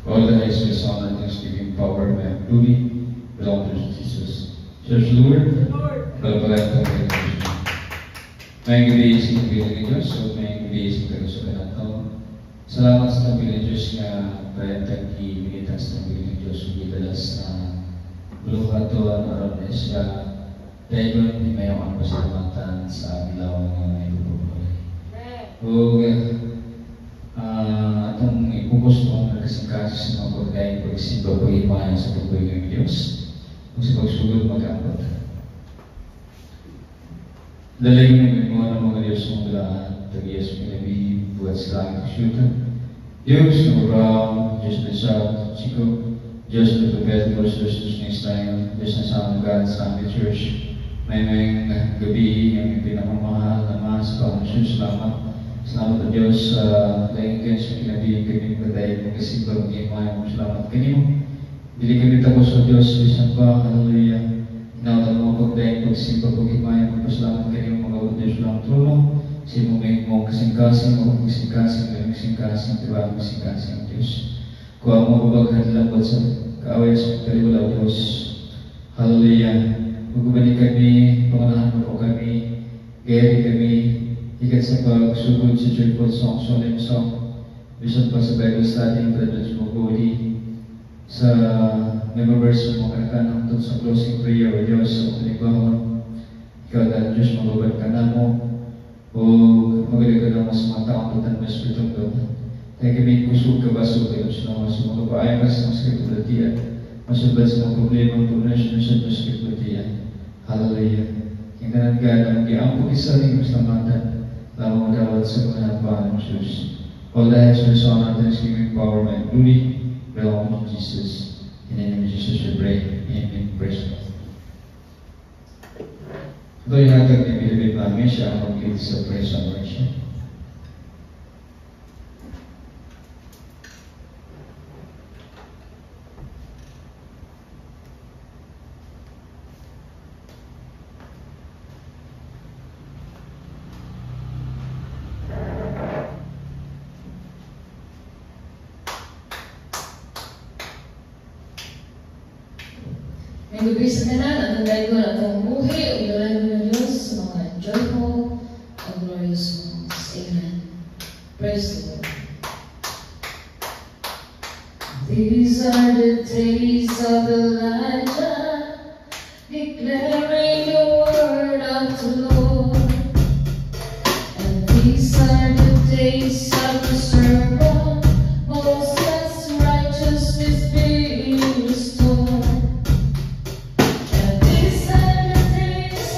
All the praise, honor, thanksgiving, power, and glory belong to Jesus. Church Lord, palapalan kami ng Diyos. May gabi sa pagbilang ng Diyos, o may gabi sa pagbilang ng salamat sa pagbilang ng Diyos nga parentang i-militan sa pagbilang ng Diyos hindi dalas na bulukatuan aron na isla dahil doon may mayawang pasalamatan sa bilaw ng ibubuhay. O atong ipukus mo ang nagkasangkasi sa mga pagkain pagsimba pag-imayan sa pagbilang ng Diyos kung sa pagsugod mag-aabot. Dalayin mo ng mga Diyos mong lahat, Diyos mo nabi buat sa langit syuta. Diyos na Abraham, Diyos na Isaac, Chico, Diyos na Pedro, Diyos na Israel, Diyos na Samagad sa aming church. May gabi ang pinakamahal na mas pang-Diyos. Salamat ang Diyos sa laing kayo sa kinabi kami patay ng kasibag ng imayan mo. Salamat kanimo. Bili kami tapos sa Diyos, isang pa, hallelujah. Inawatan mo pagdaing pagsimba pag-imayan mo. Salamat kanimo mga Diyos lang tulong. Sinuming mo kasing-kasing, mo kasing-kasing, diba kasing-kasing Diyos. Kuha mo babaghan lambat sa kaaway sa kaliwala Diyos. Hallelujah. Magubani kami, pangalahan mo po kami, gayari kami, ikat sa pagsugod sa Joyful Song, Solemn Song, bisan pa sa Bible study, Brothers mo Goli, sa member verse mo kanakanang sa closing prayer o Diyos sa panibahon. Ikaw na Diyos, magubad ka na mo, o magaling ka na mas mga taong putan mo Espiritong Doon. Kaya kami pusog ka baso kayo sa mga sumagapaayan ka sa mga skriptulatian. Masubad sa mga problema ng poblasyon sa mga skriptulatian. Hallelujah. Yung kanan ka na mag-iampo isa rin maslamatan lamang dawat sa mga napaan ng Diyos. All the answers, honor, thanksgiving, power, and glory belong to Jesus. In the name of Jesus we pray. Amen. Praise God. Ito yung hatag ni Bilibid namin, siya ang mag-lead sa praise and worship. May gabi sa tanan, at ang dahil at ang buhi, o ilan ng Diyos sa mga joyful and glorious songs. Amen. Praise the Lord. These are the days of Elijah, declaring the word of the Lord. And these are the days of the servant, Moses' righteousness being restored. These are the days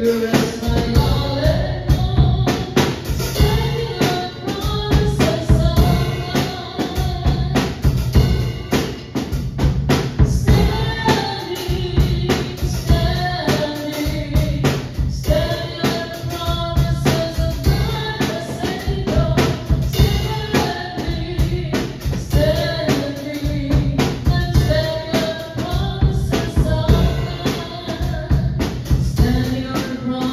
Standing on the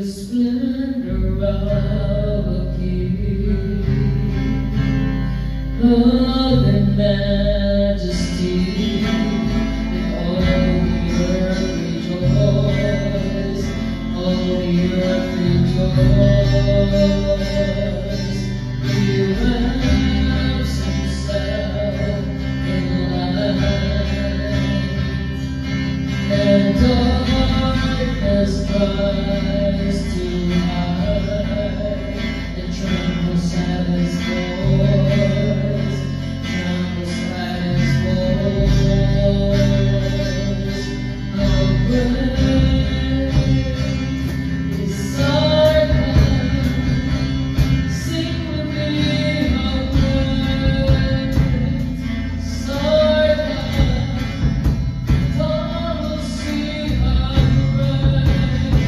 the splendor of a king, love and majesty, and all the earth rejoice, all the earth rejoice. He wraps himself in light, and darkness tries to hide, and trembles at his voice, trembles at his voice. How great is our God, sing with me, how great is our God, and all will see how great is our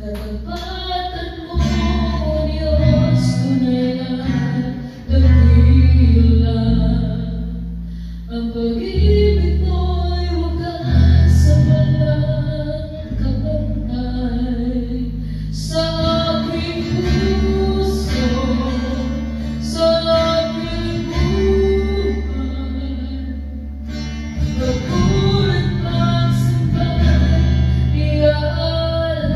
Katapatan mo, Diyos, tunay at dakila. Ang pag-ibig mo'y wagas sa walang kapantay. Sa aking puso, sa aking buhay, pag-ulit pagsambay, iaalay.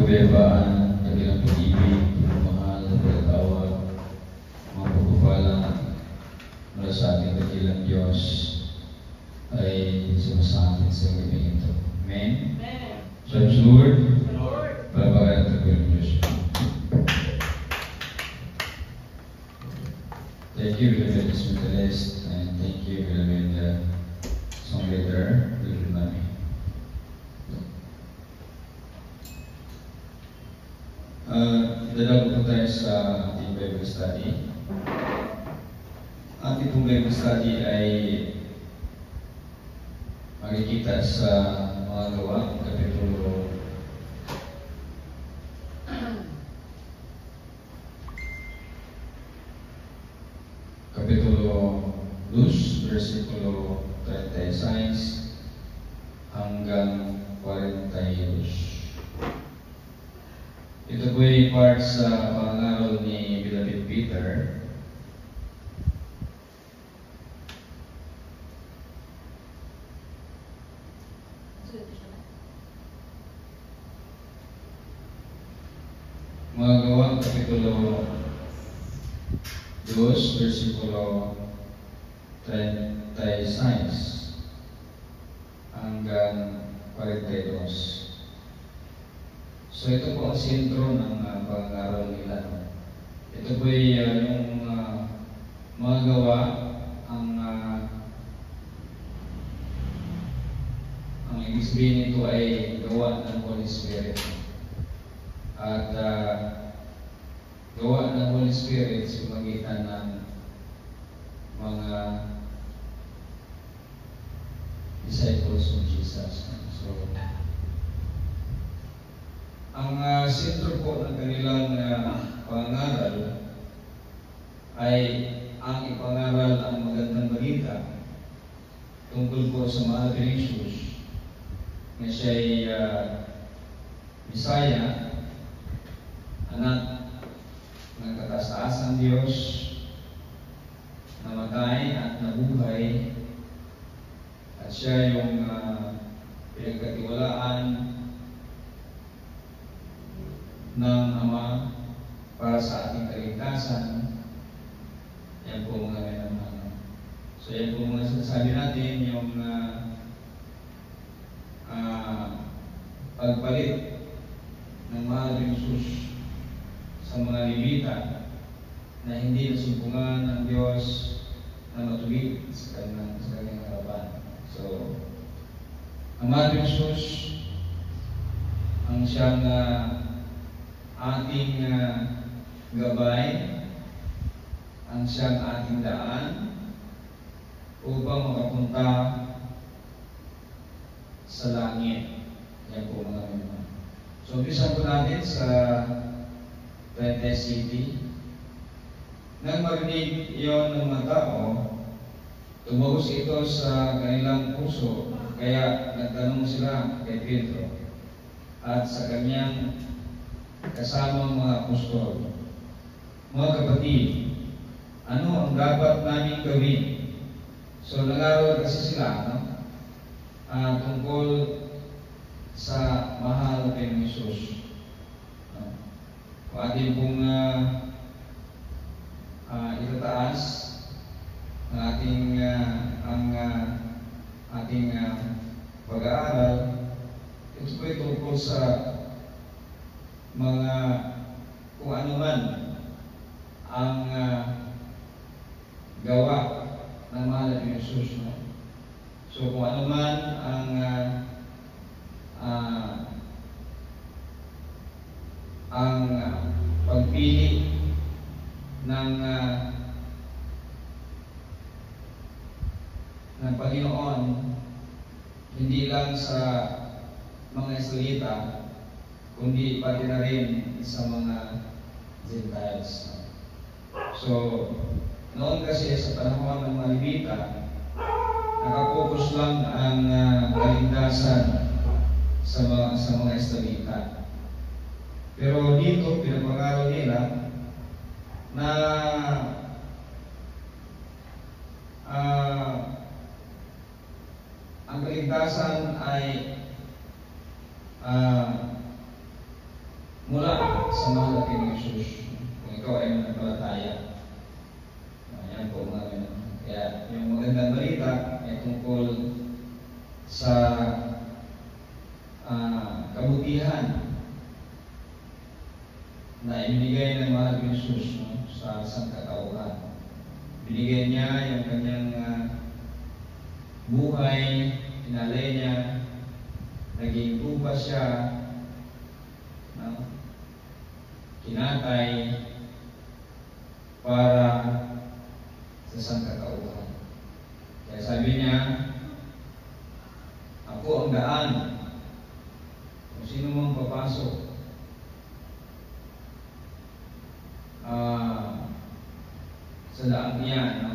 kabebaan, dakilang pag-ibig, pagmamahal, pagkatawad, mga pagpapala mula sa ating dakilang Diyos ay sumasakin sa gabing ito. Amen? Praise the Lord. Palapakan at dakilang Diyos. Thank you, Beloved Smith, and thank you, Beloved songwriter, Beloved Mami. Dalawa po tayo sa ating Bible study. Ating pong Bible study ay makikita sa mga gawa, kapitulo 2, versikulo 36 hanggang 42. Ito po ay part sa pangaral ni Beloved Peter. Mga gawa, kapitulo 2, versikulo 36 hanggang 42. So ito po ang sentro ng pangaral nila. Ito po ay yung mga gawa, ang ibig sabihin nito ay gawa ng Holy Spirit. At gawa ng Holy Spirit sa magitan ng mga disciples of Jesus. So, ang sentro po ng kanilang pangaral ay ang ipangaral ang magandang balita tungkol po sa mahal na Jesus na siya ay Bisaya, anak ng kataas-taasang Diyos, namatay at nabuhay, at siya yung pinagkatiwalaan ng Ama para sa ating kaligtasan. Yan po mga minamahal. So yan po mga sinasabi natin, yung pagpalit ng mahal na Jesus sa mga Levita na hindi nasumpungan ng Diyos na matuwid sa kanyang harapan. So, ang mahal na Jesus ang siyang ating gabay, ang siyang ating daan upang makapunta sa langit. Yan po mga naman. So, umpisa po natin sa Fuentes City. Nang marinig iyon ng mga tao, tumagos ito sa kanilang puso, kaya nagtanong sila kay Pedro at sa kanyang kasamang mga apostol, mga kapatid, ano ang dapat namin gawin? So nag-aaral kasi sila tungkol sa mahal na Jesus. Kung ating pong itataas ang ating pag-aaral, ito po ay tungkol sa mga kung ano man ang gawa ng mahal na Jesus. So kung ano man ang pagpili ng Panginoon, hindi lang sa mga Israelita, kundi pati na rin sa mga Gentiles. So, noon kasi sa panahon ng mga Levita, nakapokus lang ang kaligtasan sa mga Israelita. Pero dito, pinapangaraw nila na ang kaligtasan ay Jesus, no, sa sangkatauhan. Binigay niya yung kanyang buhay, inalay niya, naging tupa siya, no, kinatay para sa sangkatauhan. Kaya sabi niya, ako ang daan. Kung sino mang papasok sa daan niya, no?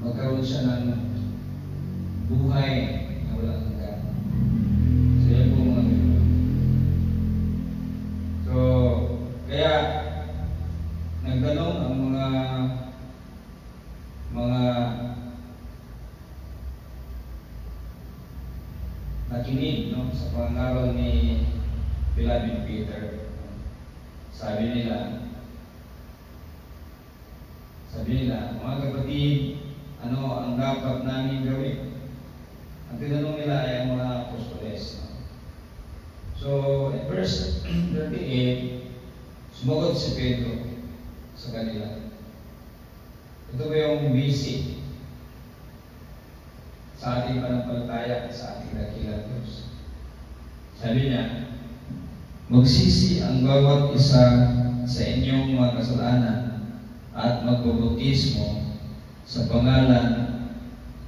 Magkaroon siya ng buhay na walang hanggan. So, yan po mga ito. So, kaya nagtanong ang mga nakinig, no, sa pangaral ni Beloved Peter. Sabi nila, mga kapatid, ano ang dapat namin gawin? Ang tinanong nila ay ang mga apostoles. No? So, in verse 38, sumagot si Pedro sa kanila. Ito ba yung basic sa ating panampalataya, sa ating dakilang Diyos? Sabi niya, magsisi ang bawat isa sa inyong mga kasalanan at magbabautismo sa pangalan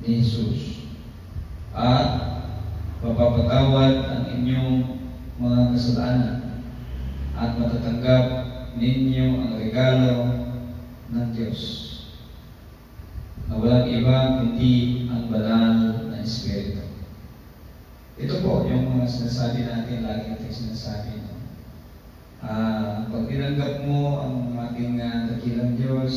ni Jesus at mapapatawad ang inyong mga kasalanan at matatanggap ninyo ang regalo ng Diyos na walang iba kundi ang banal na Espiritu. Ito po yung mga sinasabi natin, lagi natin sinasabi. No? Pag tinanggap mo ang ating dakilang Diyos,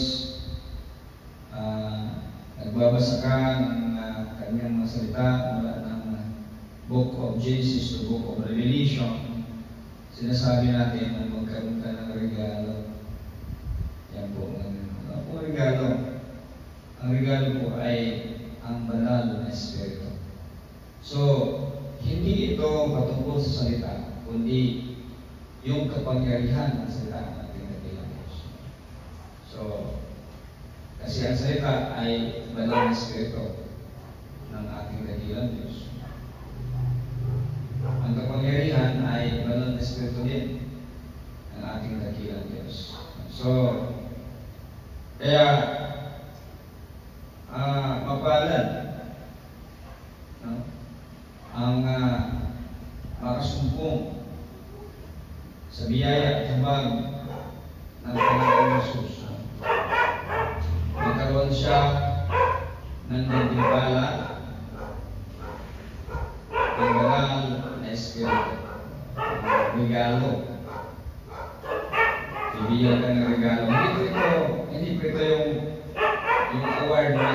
nagbabasa ka ng kanyang mga salita mula ng Book of Genesis to Book of Revelation, sinasabi natin na magkaroon ka ng regalo. Yan po, ano po regalo? Ang regalo po ay ang banal na Espiritu. So, hindi ito patungkol sa salita, kundi yung kapangyarihan ng salita ng ating dakilang Diyos. So, kasi ang salita ay banal na Espiritu ng ating dakilang Diyos. Ang kapangyarihan ay banal na Espiritu din ng ating dakilang Diyos. So, kaya mapalad, no? Ang makasumpong sa biyaya at habag ng Panginoon Jesus. Magkaroon siya ng nagdimbala ng banal na Espiritu. Regalo. Bibigyan ka ng regalo. Hindi po ito yung award na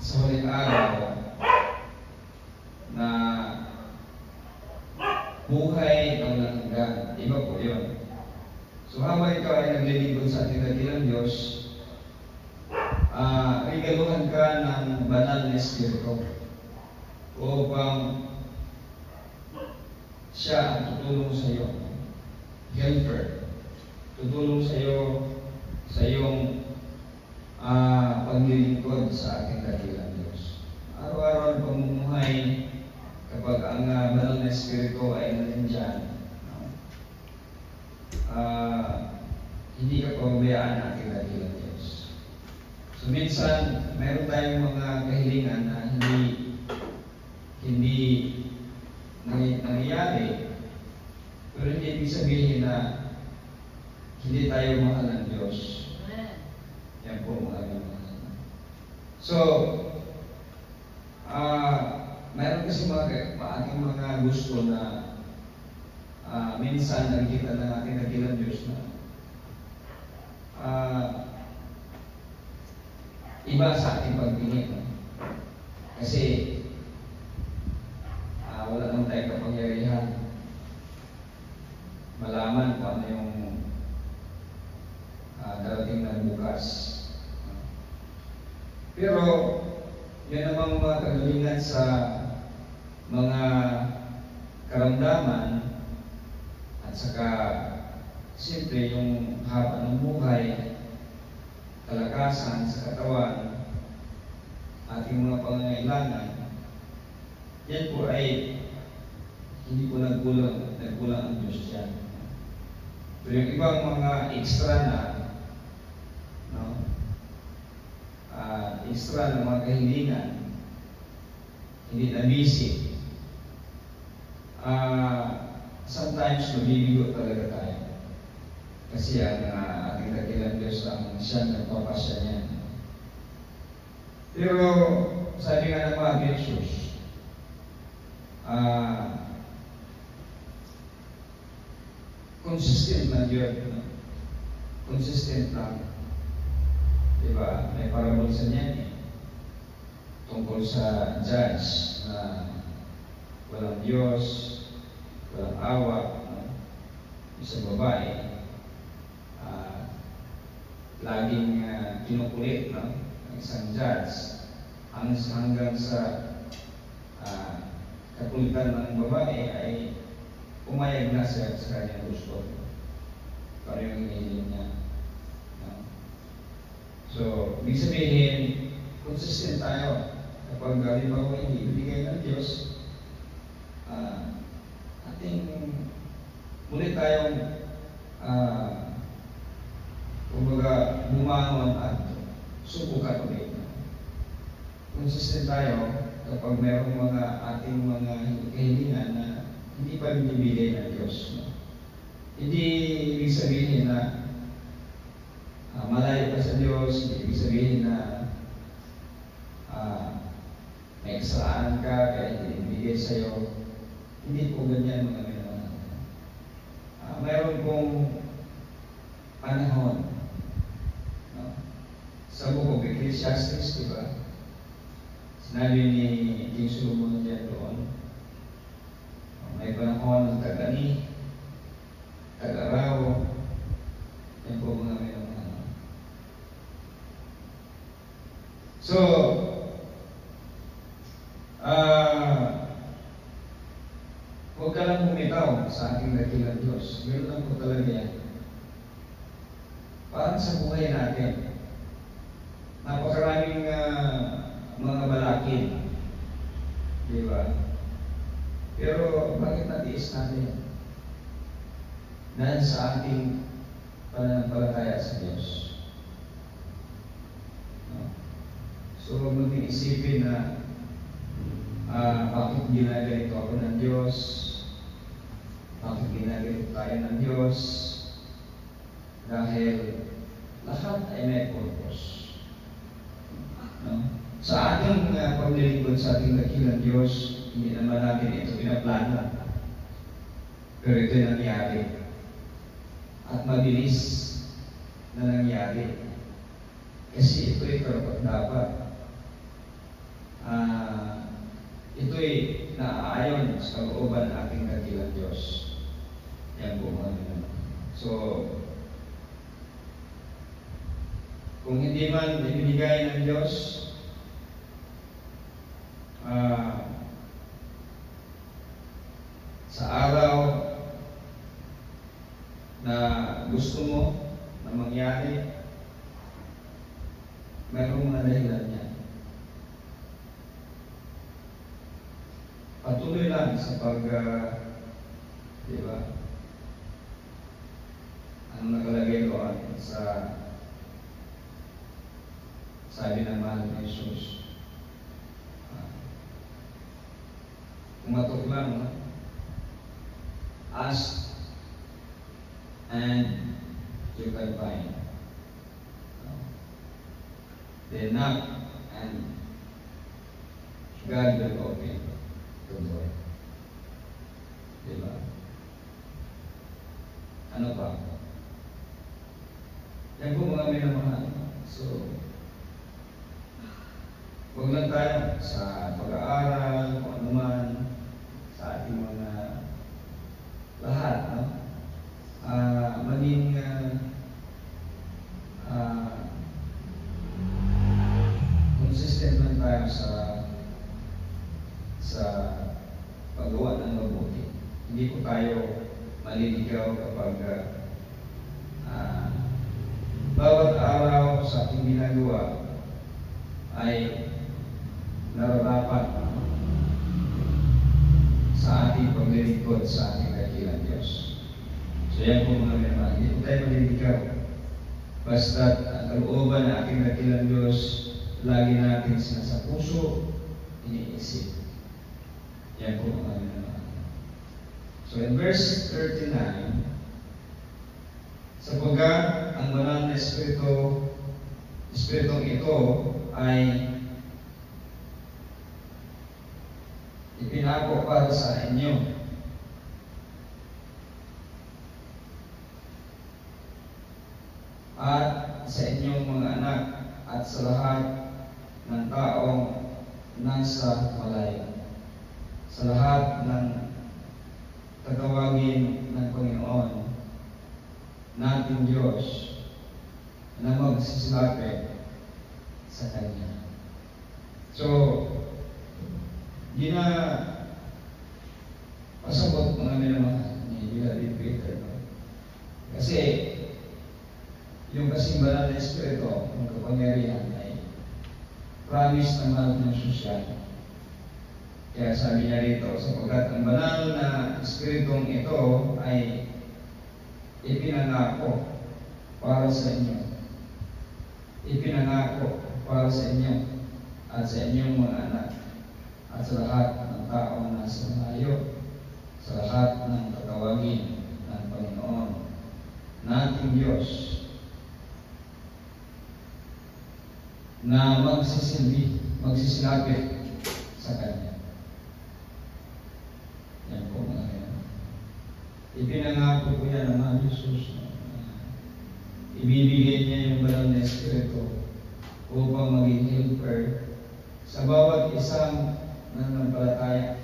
sa huling araw na buhay ng langgan. Iba po yun. So habang ikaw ay naglilingkod sa ating dakilang Diyos, regaluhan ka ng banal na Espiritu upang siya ang tutulong sa iyo, helper, tutulong sa iyo sa iyong paglilingkod sa ating dakilang Diyos. Araw-araw ang pamumuhay kapag ang banal na Espiritu ay nandiyan, no? Hindi ka pababayaan ng ating dakilang Diyos. So minsan, mayroon tayong mga kahilingan na hindi nangyayari, pero hindi ibig sabihin na hindi tayo mahal ng Diyos. Yan po mga mahal. So, mayroon kasi ating mga gusto na minsan nakikita ng ating dakilang Diyos na iba sa ating pagtingin. No? Kasi wala naman tayong kapangyarihan malaman kung ano yung darating na bukas. Pero yan namang mga kagalingan sa mga karamdaman at At saka, siyempre, yung haba ng buhay, kalakasan sa katawan, ating mga pangangailangan, yan po ay hindi po nagkulang ang Diyos dyan. Pero yung ibang mga extra na, no, extra na mga kahilingan, hindi na-visit, sometimes mabibigo talaga tayo. Kasi ang ating dakilang Diyos ang siyang nagpapasya niya. Pero sabi nga ng mga Jesus, consistent na Diyos, no? Consistent lang. Diba? May parabol sa niyan tungkol sa judge na walang Diyos, walang awa, no? Isang babae, laging kinukulit, no? Ang isang judge hanggang sa kakulitan ng babae ay pumayag na sa kanyang gusto. Para yung hinihiling niya. No? So, ibig sabihin, consistent tayo. Kapag halimbawa hindi ibigay ng Diyos, ating muli tayong kumbaga bumangon at subukan ulit. Consistent tayo kapag mayroong mga ating mga kahilingan na hindi pa binibigay ng Diyos. No? Hindi ibig sabihin na malayo ka sa Diyos, hindi ibig sabihin na may kasalanan ka kaya hindi ibigay sa'yo. Hindi po ganyan mga minamahal. Mayroon pong panahon. No? Sa buko, Ecclesiastes, di ba? Sinabi ni King Solomon dyan doon, may panahon ng tag-ani, tag-araw, yan po mga minamahal. So, huwag ka lang bumitaw sa ating dakilang Diyos. Meron lang po talaga yan. Parang sa buhay natin, napakaraming mga balakid. Di ba? Pero bakit natiis natin? Dahil sa ating pananampalataya sa Diyos. No? So, huwag natin isipin na bakit ginaganito ako ng Diyos? Bakit ginaganito tayo ng Diyos? Dahil lahat ay may purpose. No? Sa ating paglilingkod sa ating dakilang Diyos, hindi naman natin ito pinaplano. Pero ito'y nangyari. At mabilis na nangyari. Kasi ito'y karapat-dapat. Ito'y naaayon sa kalooban ng ating dakilang Diyos. Yan po mga naman. So, kung hindi man ibinigay ng Diyos, sa araw na gusto mo na mangyari, mayroong mga dahilan niya. Patuloy lang sa di ba? Ano nakalagay doon sa sabi ng mahal na Jesus. Kumatok lang, no? Ask and you can find. Then knock and God will open the door. Diba? Ano pa? Yan po mga minamahal. So, huwag lang tayo sa pag-aaral, kung ano man, sa ating mga lahat, no? Maging consistent lang tayo sa paggawa ng mabuti. Hindi po tayo maliligaw bawat araw sa aking ginagawa ay nararapat sa ating paglilingkod sa ating dakilang Diyos. So yan po mga minamahal, hindi po tayo maliligaw. Basta't ang kalooban ng ating dakilang Diyos, lagi natin sa puso, iniisip. Yan po mga minamahal. So in verse 39, sapagkat ang banal na Espiritong ito ay ipinako para sa inyo. At sa inyong mga anak at sa lahat ng taong nasa malayo. Sa lahat ng tatawagin ng Panginoon nating Diyos na magsisilapit sa Kanya. So, di na pasabot mga minamahal ni Billy Peter. No? Kasi, yung kasing banal na Espiritu, yung kapangyarihan ay promise ng mahal ng sosyal. Kaya sabi niya rito, sapagkat ang banal na Espiritong ito ay ipinangako para sa inyo. Ipinangako para sa inyo at sa inyong mga anak at sa lahat ng taong nasa malayo, sa lahat ng tatawagin ng Panginoon nating Diyos na magsisilapit sa Kanya. Yan po mga kaya. Ipinangako po yan ng mga Jesus. Ibibigay niya yung banal na Espiritu upang maging helper sa bawat isang nananampalataya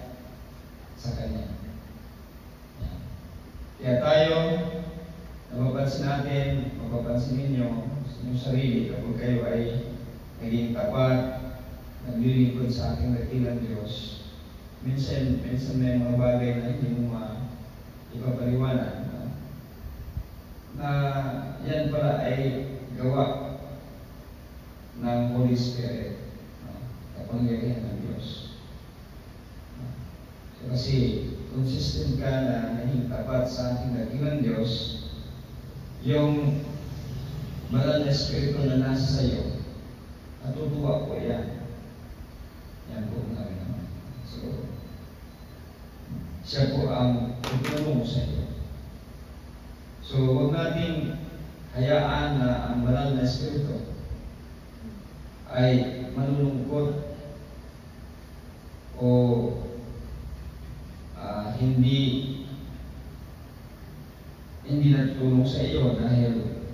sa Kanya. Yan. Kaya tayo, mapapansin ninyo yung sarili kapag kayo ay naging tapat, naglilingkod sa ating dakilang Diyos. Minsan may mga bagay na hindi mo ipapaliwanag na yan pala ay gawa ng Holy Spirit, kapangyarihan ng Diyos. So, kasi consistent ka na naging tapat sa ating dakilang Diyos, yung banal na Espiritu na nasa sayo, natutuwa po yan. Yan po namin naman. So, siya po ang tutulong sa iyo. So, huwag natin hayaan na ang banal na Espiritu ay manulungkot o hindi natutulong sa iyo dahil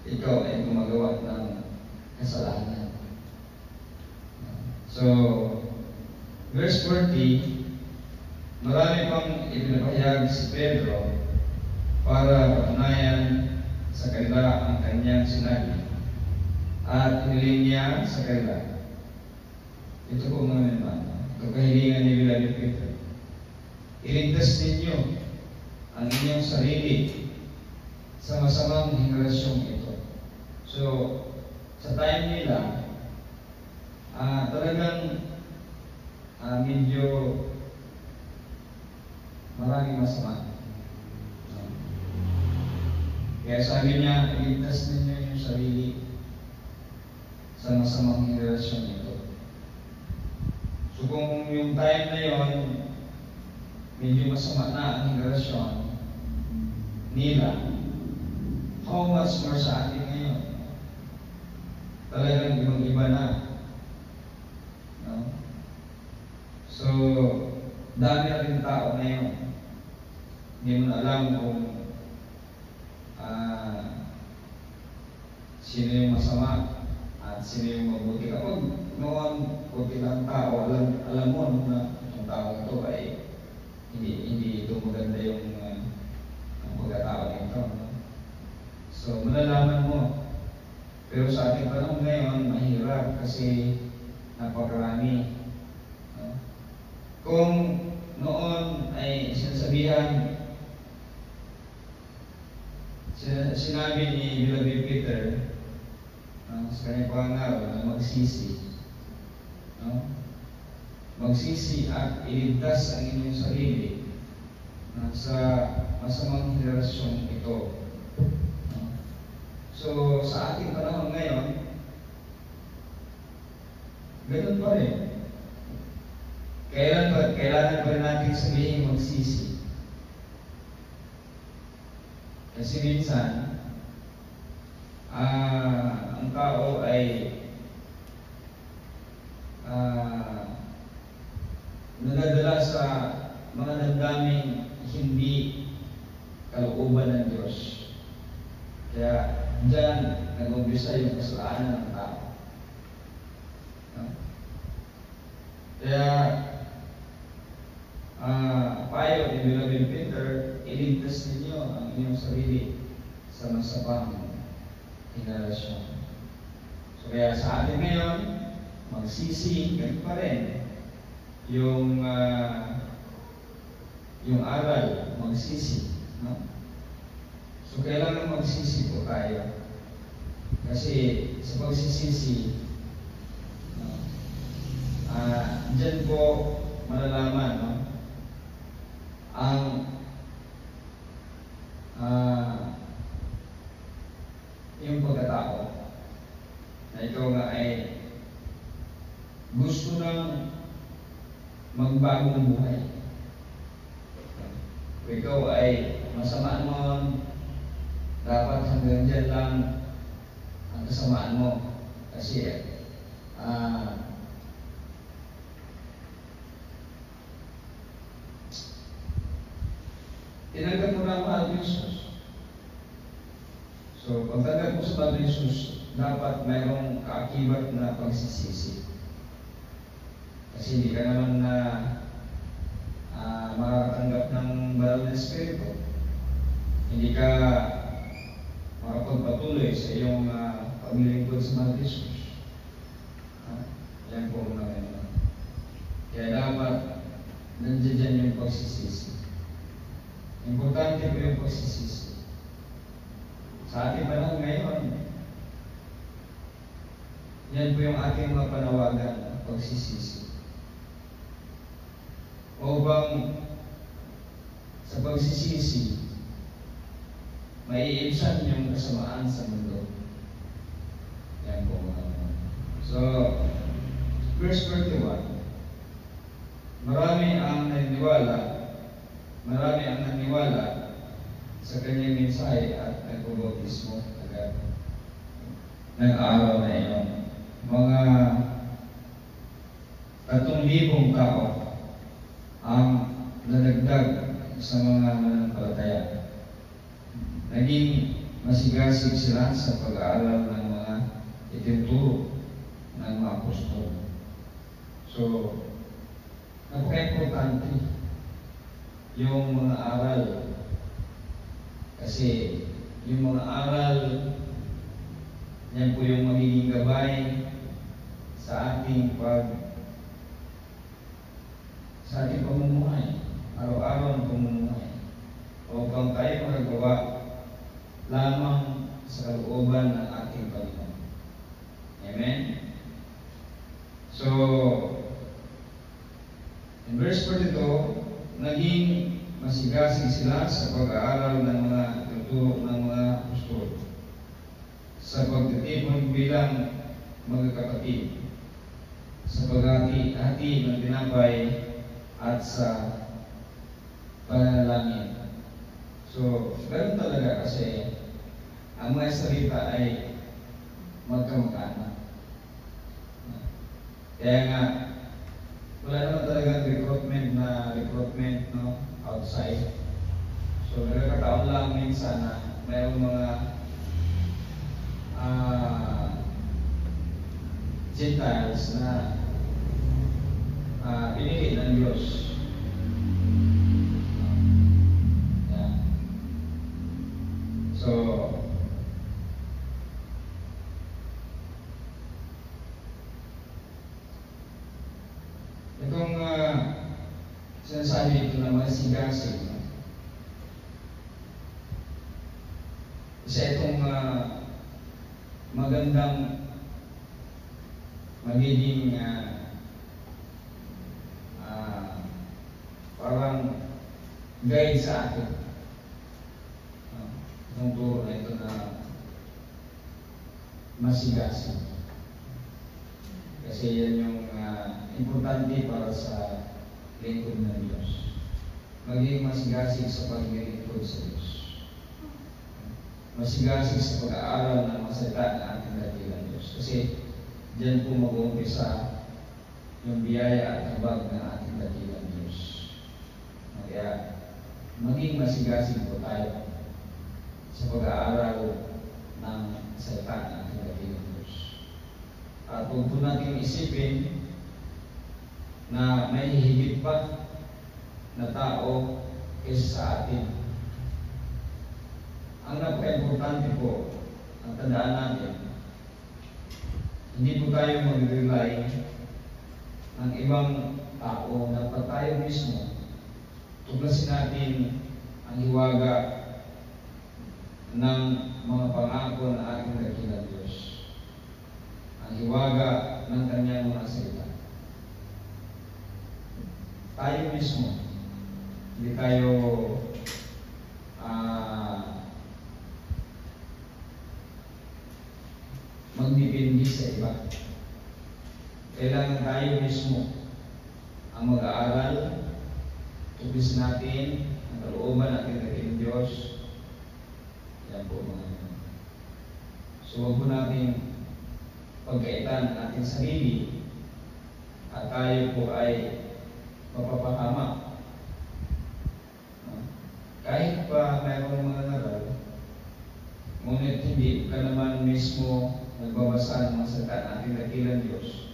ikaw ay gumagawa ng kasalanan. So, verse 40, marami pang ipinapahayag si Pedro para patunayan sa kanila ang kanyang sinabi at hiniling niya sa kanila. Ito po mga naman, kahilingan ni Billy Peter. Iligtas ninyo ang inyong sarili sa masamang henerasyong ito. So, sa time nila, talagang medyo maraming masama. Kaya sabi niya, iligtas ninyo yung sarili sa masamang henerasyon ito. So kung yung time na yon medyo masama na ang henerasyon nila, how much more sa atin ngayon? Talagang ibang-iba na. No? So, dami na rin tao ngayon. Hindi mo na alam kung sino yung masama at sino yung mabuti. Kapag noon, puti lang tao, alam mo na yung tao ito ay hindi ito maganda yung pagkatao nito. No? So, malalaman mo. Pero sa ating panahon ngayon, mahirap kasi napakarami. No? Kung noon ay sinasabihan Sinabi ni Beloved Peter sa kanyang pangaraw na magsisi. No? Magsisi at iligtas ang inyong sarili sa masamang henerasyon ito. No? So, sa ating panahon ngayon, ganun pa rin. Kailangan pa rin natin sabihin magsisi. Kasi minsan, ang tao ay nadadala sa mga damdaming hindi kalooban ng Diyos. Kaya dyan nag-umpisa yung kasalanan ng tao. Kaya payo ni Beloved Peter, iligtas ninyo ang inyong sarili sa masabang henerasyon. So kaya sa atin ngayon, magsisi, ganun pa rin. Yung aral, magsisi. No? So kailangan magsisi po tayo. Kasi sa pagsisisi, dyan po malalaman, no? Ang yung pagkatao na ikaw nga ay gusto ng magbagong buhay. Kung ikaw ay masama mo, dapat hanggang dyan lang ang kasamaan mo. Kasi tinanggap mo na ang mahal ni Jesus. So, pagtanggap mo sa mahal ni Jesus, dapat mayroong kaakibat na pagsisisi. Kasi hindi ka naman na makakatanggap ng banal na Espiritu. Hindi ka makapagpatuloy sa iyong paglilingkod sa mahal ni Jesus. Yan po mga ganyan. Kaya dapat nandiyan yung pagsisisi. Importante po yung pagsisisi. Sa ating panahon ngayon, yan po yung ating mga panawagan, pagsisisi. O bang sa pagsisisi, maiibsan yung kasamaan sa mundo. Yan po mga naman. So, verse 41, marami ang naniwala sa kanyang mensahe at nagbabautismo agad. Nag-aaral na iyon. Mga 3,000 tao ang nadagdag sa mga mananampalataya. Naging masigasig sila sa pag-aaral ng mga itinuturo ng mga apostol. So, napaka-importante yung mga aral. Kasi yung mga aral, yan po yung magiging gabay sa ating pamumuhay, araw-araw ng pamumuhay. Upang tayo magagawa lamang sa kalooban ng ating Panginoon. Amen? So, in verse 42, naging masigasig sila sa pag-aaral ng mga tuturo ng mga apostol, sa pagtitipon bilang magkakapatid, sa paghati-hati ng tinapay at sa panalangin. So, ganun talaga kasi ang mga salita ay magkamag-anak. Kaya nga, wala naman talagang recruitment no, outside. So, nagkakataon lang minsan na mayroong mga Gentiles na pinili ng Diyos. Yeah. So, itong sinasabi ito na masigasig, Isa itong magandang magiging parang guide sa akin. Itong turo na ito na masigasig. Kasi yan yung importante para sa lingkod ng Diyos. Maging masigasig sa paglilingkod sa Diyos. Masigasig sa pag-aaral ng mga salita ng ating dakilang Diyos. Kasi diyan po mag-uumpisa yung biyaya at habag ng ating dakilang Diyos. Kaya maging masigasig po tayo sa pag-aaral ng salita ng ating dakilang Diyos. At huwag po natin isipin na may higit pa na tao kaysa sa atin. Ang napaka-importante po, ang tandaan natin, hindi po tayo mag-rely ng ibang tao na pag tayo mismo, tuklasin natin ang hiwaga ng mga pangako ng ating dakilang Diyos. Ang hiwaga ng kanyang mga salita. Tayo mismo, hindi tayo magdipindi sa iba. Kailangan tayo mismo ang mag-aaral, tupis natin ang kalooban natin ng Diyos. Yan po mga ito. So huwag po natin pagkaitan ang ating sarili at tayo po ay mapapahama. Kahit pa mayroong mga naral, ngunit hindi ka naman mismo nagbabasa ng mga salita ng ating dakilang Diyos,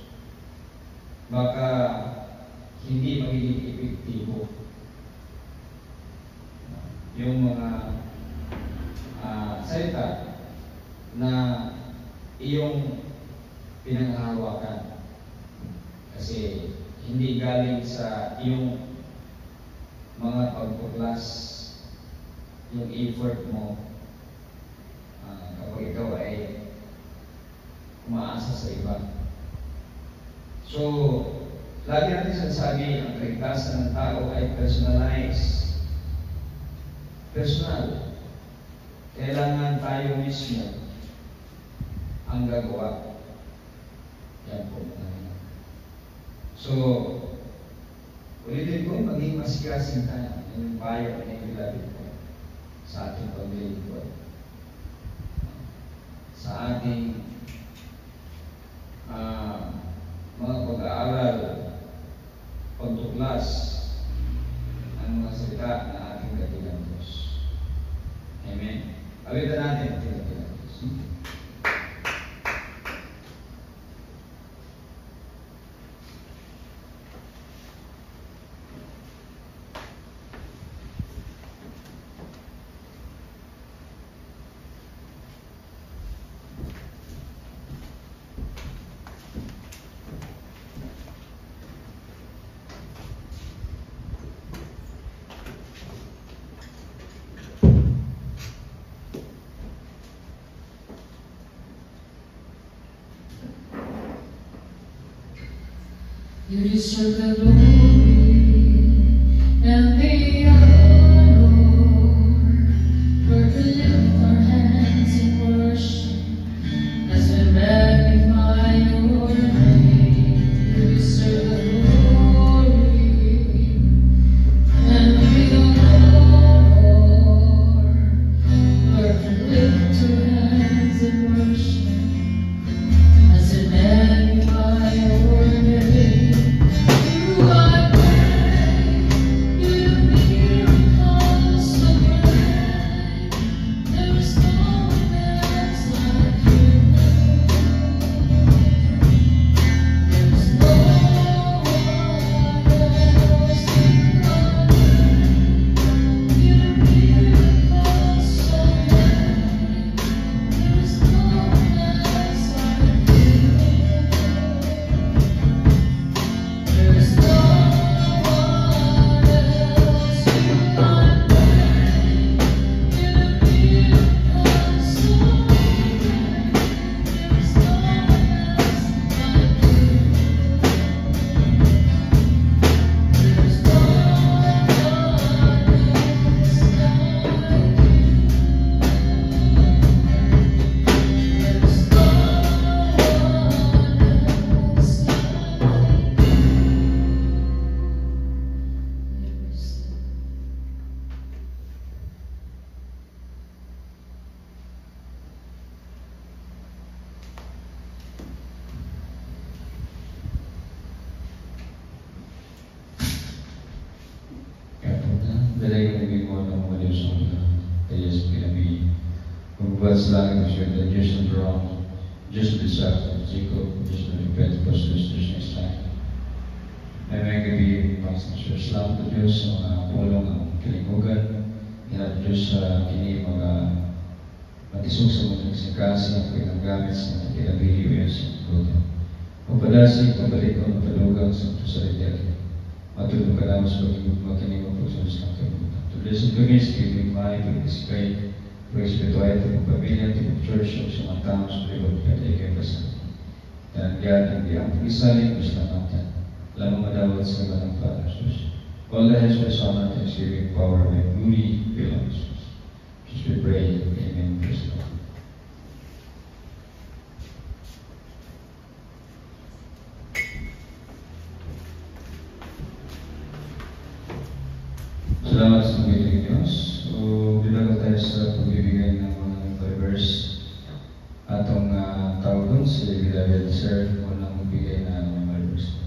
baka hindi magiging epektibo yung mga salita na iyong pinanghahawakan. Kasi hindi galing sa iyong mga pagtuklas, yung effort mo kapag ikaw ay umaasa sa iba. So, lagi natin sinasabi, ang kaligtasan ng tao ay personalized. Personal. Kailangan tayo mismo ang gagawa. Yan po. So, ulitin ko, maging masigasing tayo. Yung payo na ibilabit ko sa ating paglilingkod. Sa ating mga pag-aaral, pagtuklas ng mga salita na ating dakilang Diyos. Amen. Awitan natin ang ating dakilang Diyos. You deserve the glory and the honor. Lord, we lift our hands in worship as we magnify your name. You deserve the glory and the honor. Lord, we lift our hands in worship as we magnify your name. You are buat selagi bersyukur Diyos ng Abraham, Diyos ng Isaac, Jacob, Diyos ng Pentecost, Diyos ng Islam. Ay may gabi, Pastor Islam to Diyos sa mga pulong ang kalimugan. Hinap Diyos sa kini mga matisok sa mga nagsikasi ang pinanggamit sa mga kinabili o yan sa mga pagpadasi, pabalik ko, mapalugang sa ito sa rin. Matulog ka naman sa pagkinig po sa Islam kalimutan. Tuloy sa kami sa kibig maay, pag-isikay, pag-espirituay, pag-pamilya, pag-church, sa mga tao sa pribad, pwede kayo kasama. Dan God, hindi ang pag-isaling gusto natin. Lamang madawat sa iba ng Father Jesus. All the heads were honor and thanksgiving power and glory belongs to us. Just we pray, Amen. Praise God. Salamat sa pagbibigang Diyos. So, bilagal tayo sa pagbibigay ng mga believers. Atong tawag si Beloved Sir, unang magbigay na ng mga believers.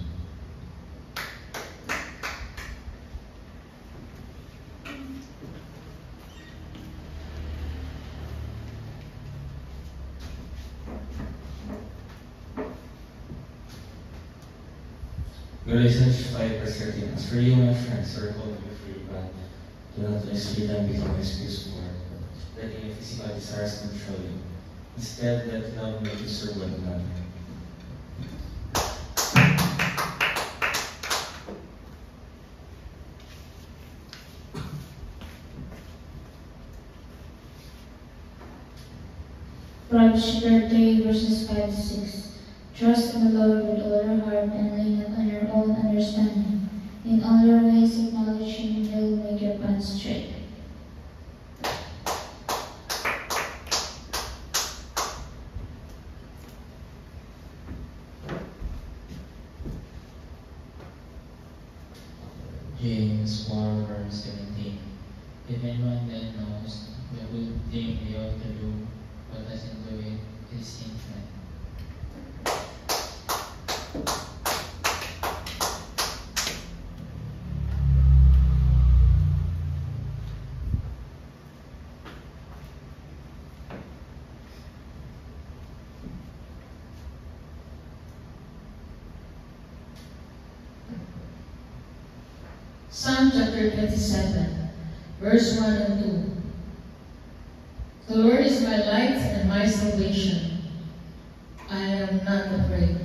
Galatians 5 verse 13. As for you, my friends, are called to be free, but do not let freedom become an excuse for letting your physical desires control you. Instead, let love make you serve one another. Proverbs 30 verses 5 to 6. Trust in the Lord with all your heart and lean not on your own understanding. In all your ways acknowledge Him, and He will make your paths straight. James 4 verse 17. If anyone then knows the good thing he ought to do, but doesn't do it, is sinful. Psalm chapter 27, verse 1 and 2. The Lord is my light and my salvation. I am not afraid.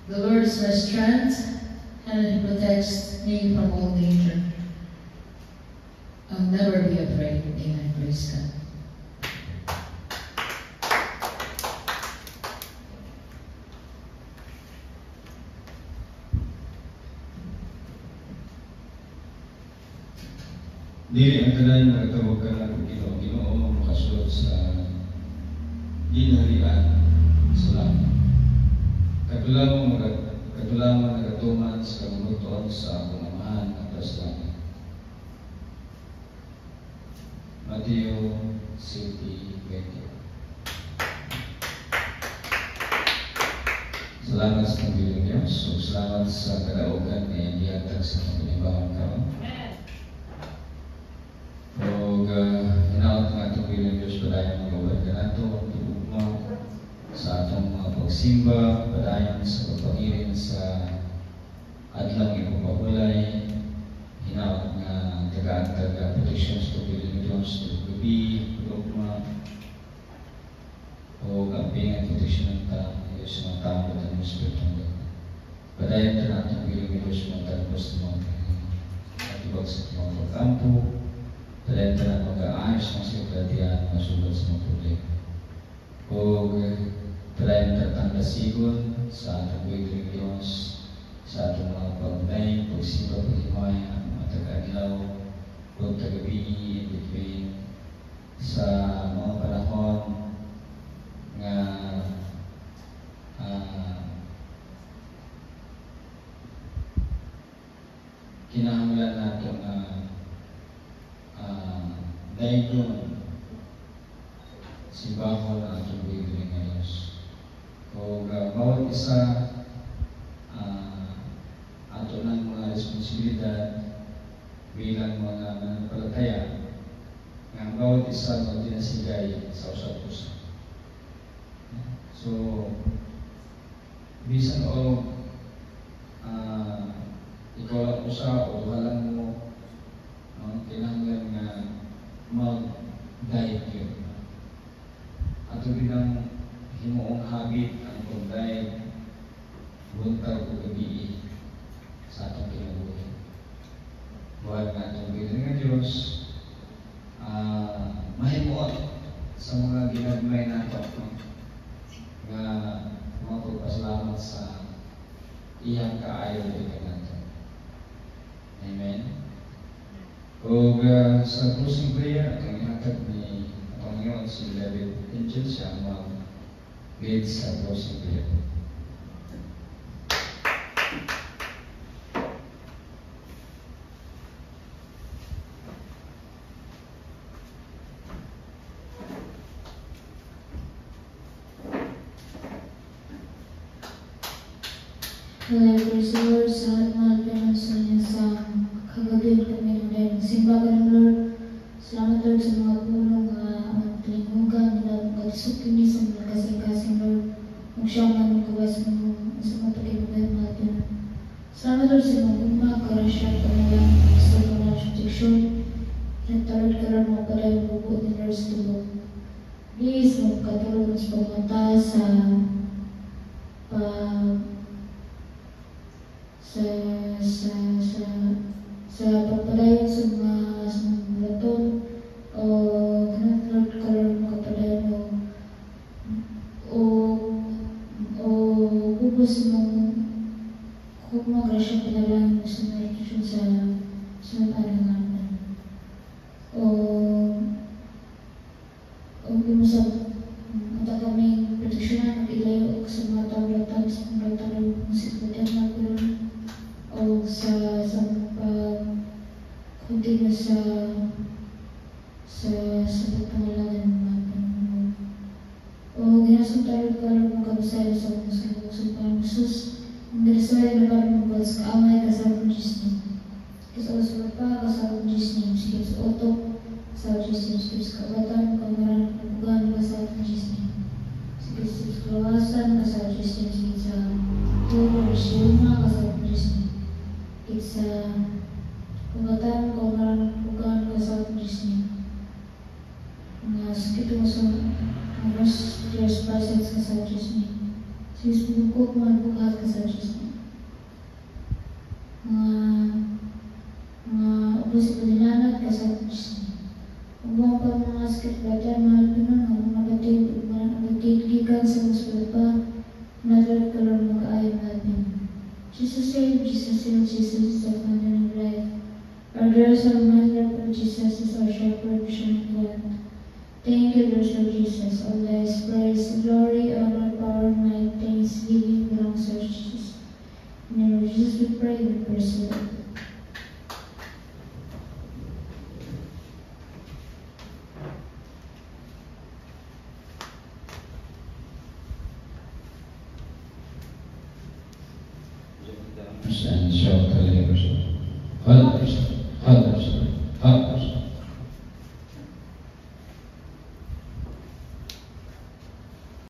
The Lord is my strength, and He protects me from all danger. I'll never be afraid. Amen. Praise God. Dili ang tanan nagtawag ka na kung Ginoo makasulod sa ginharian sa langit. Katulang nagatuman sa kamunuton sa akong amahan at sa langit. Mateo 20:20. Salamat sa pagbilang Diyos. So, salamat sa kadaugan na ihatag sa pagbilang karon. O hinaot ng atong bilang Diyos padayon ng gawin ka nato ang tugma sa atong mga pagsimba, padayon sa pagpangirin sa adlang ipapahulay, hinaot nga taga-taga protection sa bilang Diyos sa gabi, tugma o kampingan protection ng tao sa mga tao at ang Espiritu ng Diyos. Padayon na atong bilang Diyos mga talbos ng mga atibag sa mga pagkampo, talenta na mag-aayos ng sekretariat masulat sa mga problema. O talenta tandasigon sa atong biglang Diyos, sa atong mga pagbay, pagsimba, paghimaya, mga taga-adlaw, o taga-bini, in between, sa mga panahon nga kinahanglan natin dayon simbahon ang atong bibili ng Diyos. O bawat isa ato ng mga responsibilidad bilang mga mananampalataya nga ang bawat isa mo dinasigay sa usap-usap. So, bisan o ikaw lang usa o duhalan mo, kailangan nga mag-diet yun. Ato bilang himuong habit ang pag-diet, buntag o gabi sa atong kinabuhi. Buhat nga itong bilang nga Diyos, mahimuot sa mga ginagmay nato nga magpapasalamat sa iyang kaayo ito nato. Amen. O sa closing prayer, atong ihatag ni atong ngayon si David Angel siya mag-lead sa closing prayer. Praise the Lord sa mga pinansa niya sa kagabi kami ng simbahan, Lord. Salamat, Lord, sa mga pulong ang talimugan nila mag-isukin niya sa mga kasing-kasing, Lord. Magsiyang namin kawas mo sa mga pagkibuhay natin. Salamat, Lord, sa mga karasya at kanilang sa kanilang protection. Nagtalod ka rin mga paday bubot ni Lord sa tulog. Please, magkatulog sa pagmata sa pagpadayon sa mga laton o Lord ka rin makapadayon o bubos mong kung mga grasyang pinalaan mo sa mga relasyon sa panangalan o bimusag ata kami proteksyonan at ilayo sa mga tawlatan sa mga tawlatan ng sikudan natin o sa pag-continue sa pagpangalanan natin o ginasuntarod ka rin mga kabisaya sa mga sa Panginoon ang ganasaray na parang mga sa kaamay kasama ng Diyos niya kasama pa kasama ng Diyos niya sige sa otok kasama ng Diyos niya sige sa kabatan kamaran kabugan kasama ng Diyos niya sige sa kawasan kasama ng Diyos niya sige sa tulong resyuma kasama ng Diyos niya sige sa kabatan kamaran kabugan kasama ng Diyos niya mga sakit mo sa mga Diyos presence kasama ng Diyos niya sige sa bukok mga bukat kasama ng Diyos niya mga ubos sa pagdinanat kasama ng Diyos niya Ubang pa mga sakit badan, mahal pinon, ang nabatid gikan sa hospital pa, nadarap ka lang mag-aayam natin. Jesus save, Jesus heal, Jesus is the fountain of life. Our girls are mother of Jesus is our shepherd, shining light. Thank you, Lord of Jesus. All thanks, praise, glory, honor, power, might, thanksgiving belongs to Jesus. In the name of Jesus we pray and pursue. And shout hallelujah.